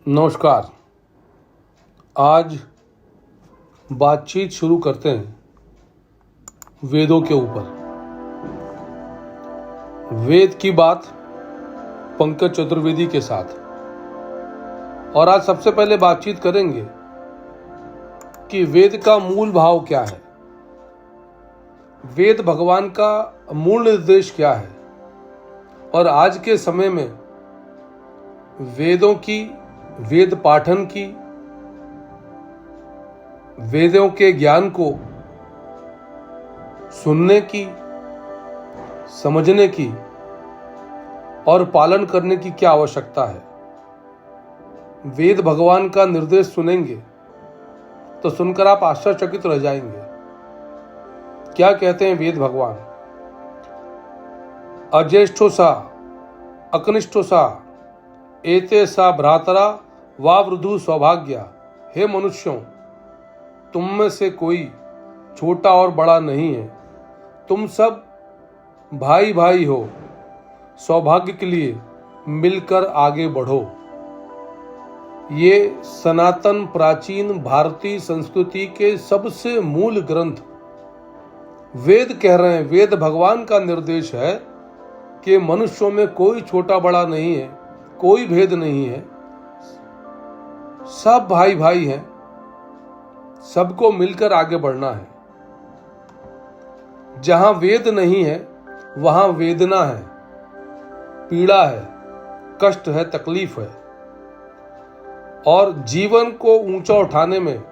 नमस्कार। आज बातचीत शुरू करते हैं वेदों के ऊपर। वेद की बात पंकज चतुर्वेदी के साथ। और आज सबसे पहले बातचीत करेंगे कि वेद का मूल भाव क्या है, वेद भगवान का मूल निर्देश क्या है, और आज के समय में वेदों की, वेद पाठन की, वेदों के ज्ञान को सुनने की, समझने की और पालन करने की क्या आवश्यकता है। वेद भगवान का निर्देश सुनेंगे तो सुनकर आप आश्चर्यचकित रह जाएंगे। क्या कहते हैं वेद भगवान? अज्येष्ठो सा अकनिष्ठो सा एते सा भ्रातरा वा वृद्धु सौभाग्या। हे मनुष्यों, तुम में से कोई छोटा और बड़ा नहीं है, तुम सब भाई भाई हो, सौभाग्य के लिए मिलकर आगे बढ़ो। ये सनातन प्राचीन भारतीय संस्कृति के सबसे मूल ग्रंथ वेद कह रहे हैं। वेद भगवान का निर्देश है कि मनुष्यों में कोई छोटा बड़ा नहीं है, कोई भेद नहीं है, सब भाई भाई हैं, सबको मिलकर आगे बढ़ना है। जहां वेद नहीं है वहां वेदना है, पीड़ा है, कष्ट है, तकलीफ है। और जीवन को ऊंचा उठाने में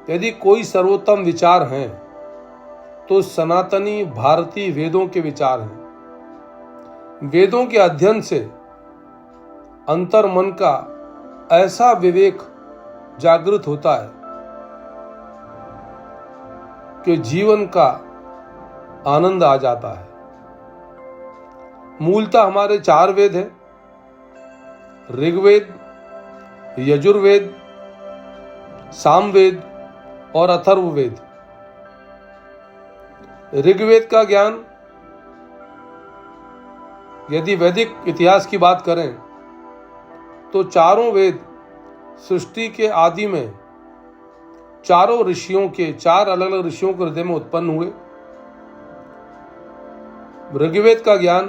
यदि कोई सर्वोत्तम विचार हैं तो सनातनी भारतीय वेदों के विचार हैं। वेदों के अध्ययन से अंतर मन का ऐसा विवेक जागृत होता है कि जीवन का आनंद आ जाता है। मूलतः हमारे 4 वेद हैं: ऋग्वेद, यजुर्वेद, सामवेद और अथर्ववेद। ऋग्वेद का ज्ञान, यदि वैदिक इतिहास की बात करें तो चारों वेद सृष्टि के आदि में चारों ऋषियों के, 4 अलग अलग ऋषियों के हृदय में उत्पन्न हुए। ऋग्वेद का ज्ञान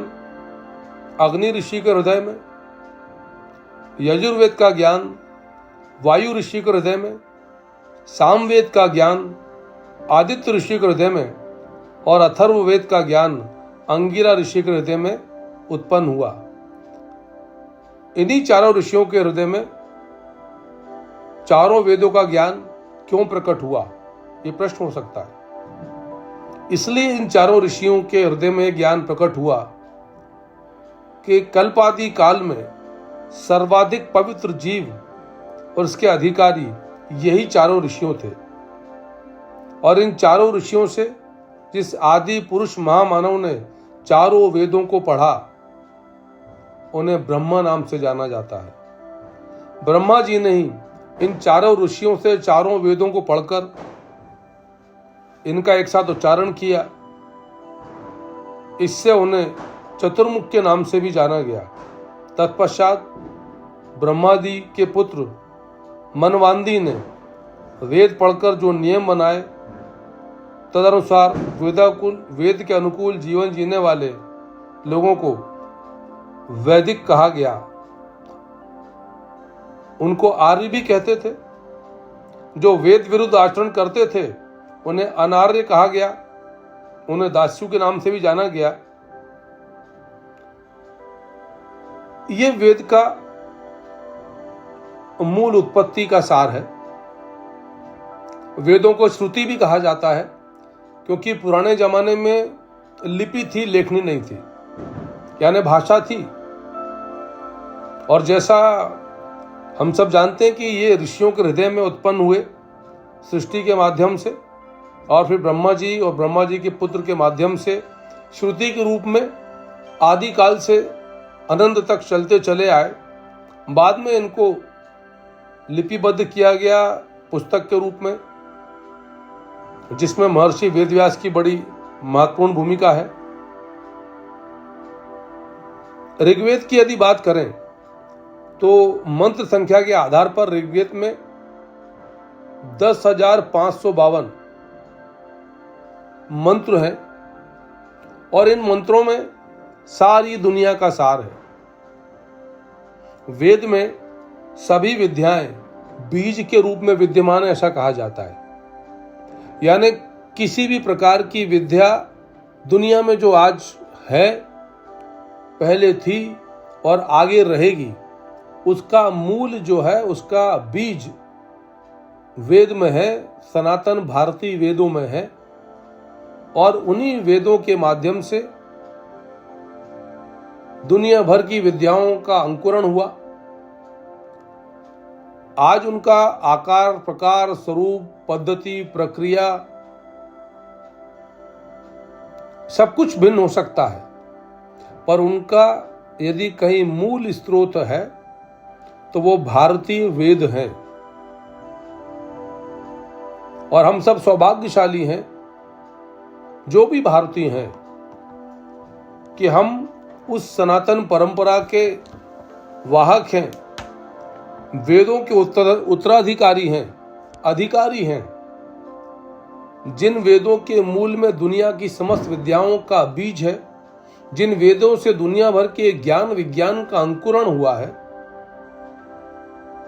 अग्नि ऋषि के हृदय में, यजुर्वेद का ज्ञान वायु ऋषि के हृदय में, सामवेद का ज्ञान आदित्य ऋषि के हृदय में और अथर्ववेद का ज्ञान अंगिरा ऋषि के हृदय में उत्पन्न हुआ। इन्हीं चारों ऋषियों के हृदय में चारों वेदों का ज्ञान क्यों प्रकट हुआ, ये प्रश्न हो सकता है। इसलिए इन चारों ऋषियों के हृदय में ज्ञान प्रकट हुआ कि कल्पादि काल में सर्वाधिक पवित्र जीव और उसके अधिकारी यही चारों ऋषियों थे। और इन चारों ऋषियों से जिस आदि पुरुष महामानव ने चारों वेदों को पढ़ा, उन्हें ब्रह्मा नाम से जाना जाता है। ब्रह्मा जी ने ही इन चारों ऋषियों से चारों वेदों को पढ़कर इनका एक साथ उच्चारण किया। इससे उन्हें चतुर्मुख के नाम से भी जाना गया। तत्पश्चात ब्रह्मादि के पुत्र मनवांदी ने वेद पढ़कर जो नियम बनाए, तदनुसार वेद के अनुकूल जीवन जीने वाले लोगों को वैदिक कहा गया। उनको आर्य भी कहते थे। जो वेद विरुद्ध आचरण करते थे उन्हें अनार्य कहा गया, उन्हें दास्यु के नाम से भी जाना गया। ये वेद का मूल उत्पत्ति का सार है। वेदों को श्रुति भी कहा जाता है क्योंकि पुराने जमाने में लिपि थी, लेखनी नहीं थी, यानी भाषा थी। और जैसा हम सब जानते हैं कि ये ऋषियों के हृदय में उत्पन्न हुए सृष्टि के माध्यम से, और फिर ब्रह्मा जी और ब्रह्मा जी के पुत्र के माध्यम से श्रुति के रूप में आदिकाल से अनंत तक चलते चले आए। बाद में इनको लिपिबद्ध किया गया पुस्तक के रूप में, जिसमें महर्षि वेदव्यास की बड़ी महत्वपूर्ण भूमिका है। ऋग्वेद की यदि बात करें तो मंत्र संख्या के आधार पर ऋग्वेद में 10,552 मंत्र हैं और इन मंत्रों में सारी दुनिया का सार है। वेद में सभी विद्याएं बीज के रूप में विद्यमान है, ऐसा कहा जाता है। यानी किसी भी प्रकार की विद्या दुनिया में जो आज है, पहले थी और आगे रहेगी, उसका मूल जो है, उसका बीज वेद में है, सनातन भारतीय वेदों में है। और उन्हीं वेदों के माध्यम से दुनिया भर की विद्याओं का अंकुरण हुआ। आज उनका आकार, प्रकार, स्वरूप, पद्धति, प्रक्रिया सब कुछ भिन्न हो सकता है, पर उनका यदि कहीं मूल स्रोत है तो वो भारतीय वेद हैं। और हम सब सौभाग्यशाली हैं, जो भी भारतीय हैं, कि हम उस सनातन परंपरा के वाहक हैं, वेदों के उत्तराधिकारी हैं, अधिकारी हैं। जिन वेदों के मूल में दुनिया की समस्त विद्याओं का बीज है, जिन वेदों से दुनिया भर के ज्ञान विज्ञान का अंकुरण हुआ है,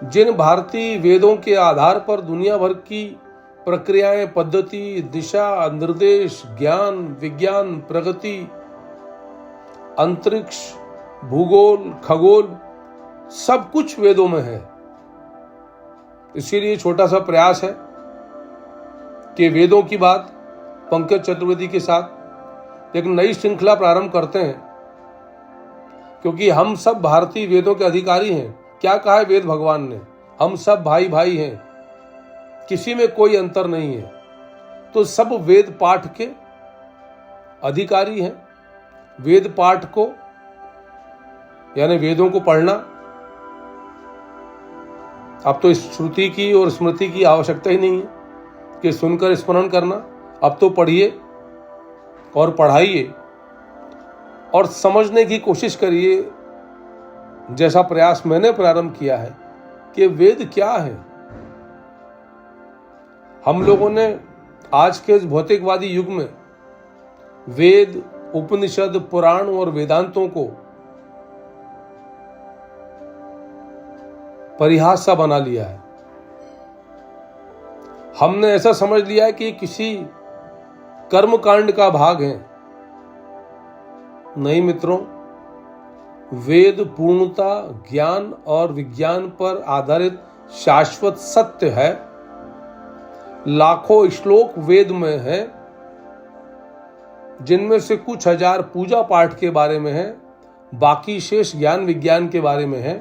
जिन भारतीय वेदों के आधार पर दुनिया भर की प्रक्रियाएं, पद्धति, दिशा, निर्देश, ज्ञान विज्ञान, प्रगति, अंतरिक्ष, भूगोल, खगोल सब कुछ वेदों में है। इसीलिए छोटा सा प्रयास है कि वेदों की बात पंकज चतुर्वेदी के साथ एक नई श्रृंखला प्रारंभ करते हैं, क्योंकि हम सब भारतीय वेदों के अधिकारी हैं। क्या कहा है वेद भगवान ने? हम सब भाई भाई हैं, किसी में कोई अंतर नहीं है। तो सब वेद पाठ के अधिकारी हैं। वेद पाठ को यानी वेदों को पढ़ना, अब तो श्रुति की और स्मृति की आवश्यकता ही नहीं है कि सुनकर स्मरण करना। अब तो पढ़िए और पढ़ाइए और समझने की कोशिश करिए, जैसा प्रयास मैंने प्रारंभ किया है कि वेद क्या है। हम लोगों ने आज के इस भौतिकवादी युग में वेद, उपनिषद, पुराण और वेदांतों को परिहास सा बना लिया है। हमने ऐसा समझ लिया है कि किसी कर्मकांड का भाग है। नहीं मित्रों, वेद पूर्णता ज्ञान और विज्ञान पर आधारित शाश्वत सत्य है। लाखों श्लोक वेद में है, जिनमें से कुछ हजार पूजा पाठ के बारे में है, बाकी शेष ज्ञान विज्ञान के बारे में है।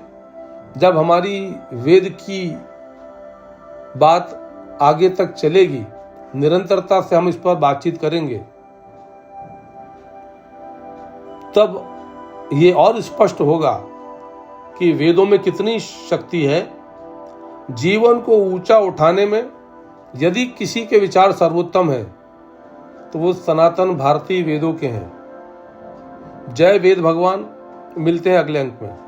जब हमारी वेद की बात आगे तक चलेगी, निरंतरता से हम इस पर बातचीत करेंगे, तब ये और स्पष्ट होगा कि वेदों में कितनी शक्ति है। जीवन को ऊंचा उठाने में यदि किसी के विचार सर्वोत्तम है तो वो सनातन भारतीय वेदों के हैं। जय वेद भगवान। मिलते हैं अगले अंक में।